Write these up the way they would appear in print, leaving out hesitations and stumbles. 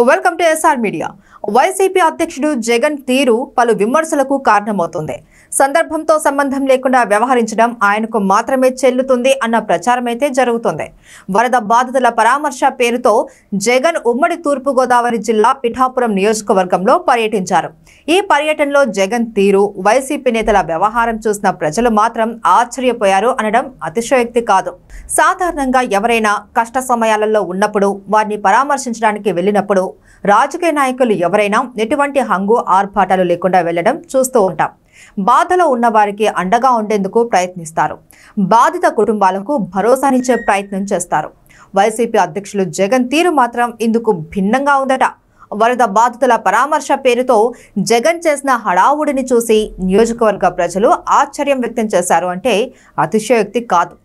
Welcome to S R media. YCP అధ్యక్షుడు జగన్ తీరు పలు విమర్శలకు కారణమవుతుంది. సందర్భంతో సంబంధం లేకుండా వ్యవహరించడం ఆయనకు మాత్రమే చెల్లుతుంది అన్న ప్రచారం అయితే జరుగుతుంది. వరద బాధితుల పరామర్శ పేరుతో జగన్ ఉమ్మడి తూర్పుగోదావరి జిల్లా పిఠాపురం నియోజకవర్గంలో పర్యటించారు. ఈ పర్యటనలో జగన్ తీరు, వైసీపీ నేతల వ్యవహారం చూసిన ప్రజలు మాత్రం ఆశ్చర్యపోయారు అనడం అతిశయోక్తి కాదు. సాధారణంగా ఎవరైనా కష్ట సమయాలలో ఉన్నప్పుడు వారిని పరామర్శించడానికి వెళ్ళినప్పుడు రాజకీయ నాయకులు ఎవరైనా ఎటువంటి హంగు ఆర్భాటాలు లేకుండా వెళ్లడం చూస్తూ ఉంటాం. బాధలో ఉన్న వారికి అండగా ఉండేందుకు ప్రయత్నిస్తారు. బాధిత కుటుంబాలకు భరోసానిచ్చే ప్రయత్నం చేస్తారు. వైసీపీ అధ్యక్షులు జగన్ తీరు మాత్రం ఇందుకు భిన్నంగా ఉందట. వరద బాధితుల పరామర్శ పేరుతో జగన్ చేసిన హడావుడిని చూసి నియోజకవర్గ ప్రజలు ఆశ్చర్యం వ్యక్తం చేశారు అంటే అతిశయోక్తి కాదు.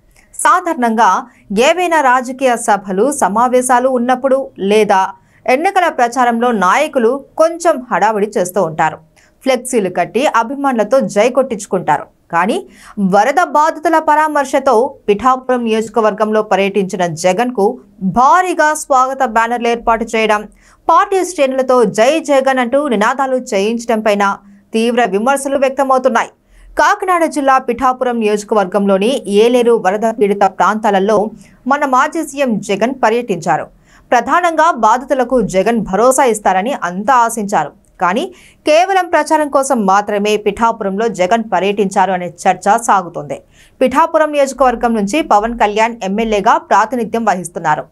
సాధారణంగా ఏవైనా రాజకీయ సభలు, సమావేశాలు ఉన్నప్పుడు లేదా ఎన్నికల ప్రచారంలో నాయకులు కొంచెం హడావుడి చేస్తూ ఉంటారు. ఫ్లెక్సీలు కట్టి అభిమానులతో జై కొట్టించుకుంటారు. కానీ వరద బాధితుల పరామర్శతో పిఠాపురం నియోజకవర్గంలో పర్యటించిన జగన్కు భారీగా స్వాగత బ్యానర్లు ఏర్పాటు చేయడం, పార్టీ శ్రేణులతో జై జగన్ అంటూ నినాదాలు చేయించడం పైన తీవ్ర విమర్శలు వ్యక్తమవుతున్నాయి. కాకినాడ జిల్లా పిఠాపురం నియోజకవర్గంలోని ఏలేరు వరద పీడిత ప్రాంతాలలో మన మాజీ సీఎం జగన్ పర్యటించారు. ప్రధానంగా బాధితులకు జగన్ భరోసా ఇస్తారని అంతా ఆశించారు. కానీ కేవలం ప్రచారం కోసం మాత్రమే పిఠాపురంలో జగన్ పర్యటించారు అనే చర్చ సాగుతోంది. పిఠాపురం నియోజకవర్గం నుంచి పవన్ కళ్యాణ్ ఎమ్మెల్యేగా ప్రాతినిధ్యం వహిస్తున్నారు.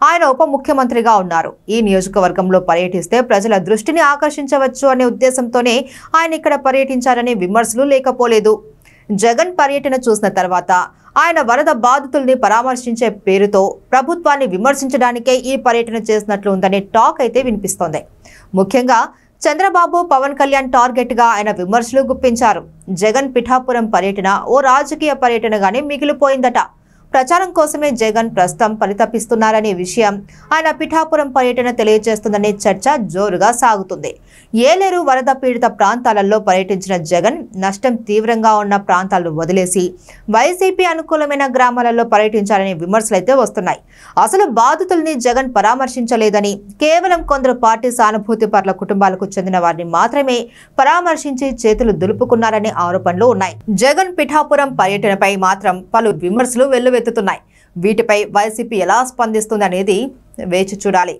ఆయన ఉప ముఖ్యమంత్రిగా ఉన్నారు. ఈ నియోజకవర్గంలో పర్యటిస్తే ప్రజల దృష్టిని ఆకర్షించవచ్చు అనే ఉద్దేశంతోనే ఆయన ఇక్కడ పర్యటించారనే విమర్శలు లేకపోలేదు. జగన్ పర్యటన చూసిన తర్వాత ఆయన వరద బాధితుల్ని పరామర్శించే పేరుతో ప్రభుత్వాన్ని విమర్శించడానికే ఈ పర్యటన చేసినట్లు ఉందనే టాక్ అయితే వినిపిస్తోంది. ముఖ్యంగా చంద్రబాబు, పవన్ కళ్యాణ్ టార్గెట్ గా ఆయన విమర్శలు గుప్పించారు. జగన్ పిఠాపురం పర్యటన ఓ రాజకీయ పర్యటనగానే మిగిలిపోయిందట. ప్రచారం కోసమే జగన్ ప్రస్తుతం పరితపిస్తున్నారనే విషయం ఆయన పిఠాపురం పర్యటన తెలియజేస్తుందనే చర్చ జోరుగా సాగుతుంది. ఏలేరు వరద పీడిత ప్రాంతాలలో పర్యటించిన జగన్ నష్టం తీవ్రంగా ఉన్న ప్రాంతాలను వదిలేసి వైసీపీ అనుకూలమైన గ్రామాలలో పర్యటించారనే విమర్శలు అయితే వస్తున్నాయి. అసలు బాధితుల్ని జగన్ పరామర్శించలేదని, కేవలం కొందరు పార్టీ సానుభూతి పట్ల కుటుంబాలకు చెందిన వారిని మాత్రమే పరామర్శించి చేతులు దులుపుకున్నారనే ఆరోపణలు ఉన్నాయి. జగన్ పిఠాపురం పర్యటనపై మాత్రం పలు విమర్శలు వెల్లువెత్తుతున్నాయి. వీటిపై వైసీపీ ఎలా స్పందిస్తుంది అనేది వేచి చూడాలి.